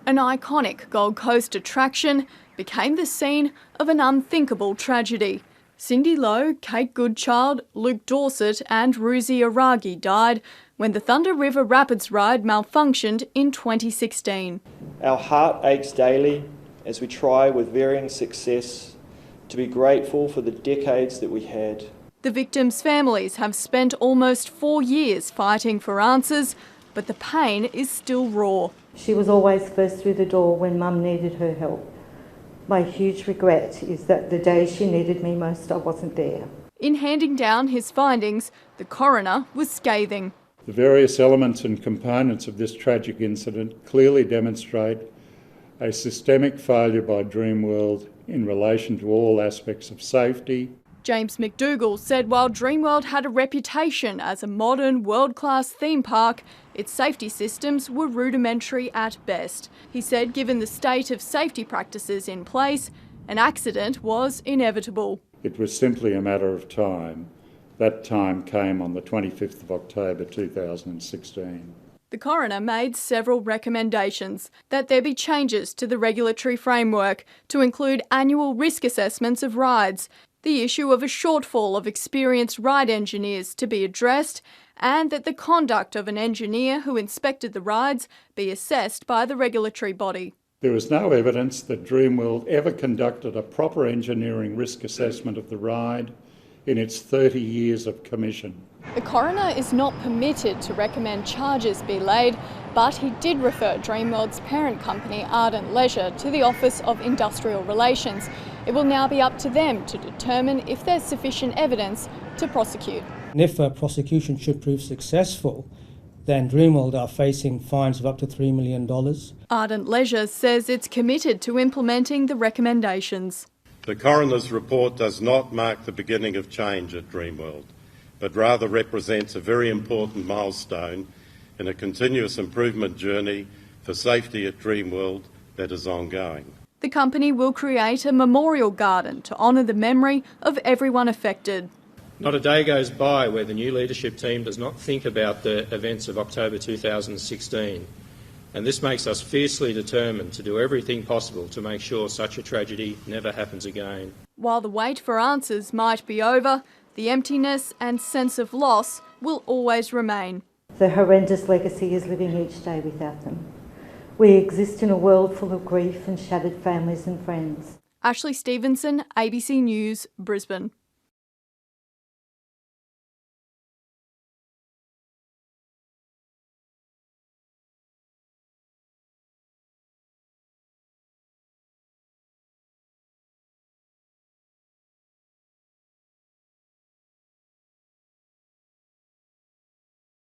An iconic Gold Coast attraction became the scene of an unthinkable tragedy. Cindy Lowe, Kate Goodchild, Luke Dorset and Ruzi Aragi died when the Thunder River Rapids ride malfunctioned in 2016. Our heart aches daily as we try with varying success to be grateful for the decades that we had. The victims' families have spent almost 4 years fighting for answers, but the pain is still raw. She was always first through the door when Mum needed her help. My huge regret is that the day she needed me most, I wasn't there. In handing down his findings, the coroner was scathing. The various elements and components of this tragic incident clearly demonstrate a systemic failure by Dreamworld in relation to all aspects of safety. James McDougall said while Dreamworld had a reputation as a modern, world-class theme park, its safety systems were rudimentary at best. He said given the state of safety practices in place, an accident was inevitable. It was simply a matter of time. That time came on the 25th of October 2016. The coroner made several recommendations that there be changes to the regulatory framework to include annual risk assessments of rides, the issue of a shortfall of experienced ride engineers to be addressed, and that the conduct of an engineer who inspected the rides be assessed by the regulatory body. There is no evidence that Dreamworld ever conducted a proper engineering risk assessment of the ride in its 30 years of commission. The coroner is not permitted to recommend charges be laid, but he did refer Dreamworld's parent company, Ardent to the Office of Industrial Relations. It will now be up to them to determine if there's sufficient evidence to prosecute. And if a prosecution should prove successful, then Dreamworld are facing fines of up to $3 million. Ardent says it's committed to implementing the recommendations. The coroner's report does not mark the beginning of change at Dreamworld, but rather represents a very important milestone in a continuous improvement journey for safety at Dreamworld that is ongoing. The company will create a memorial garden to honour the memory of everyone affected. Not a day goes by where the new leadership team does not think about the events of October 2016. And this makes us fiercely determined to do everything possible to make sure such a tragedy never happens again. While the wait for answers might be over, the emptiness and sense of loss will always remain. The horrendous legacy is living each day without them. We exist in a world full of grief and shattered families and friends. Ashley Stevenson, ABC News, Brisbane.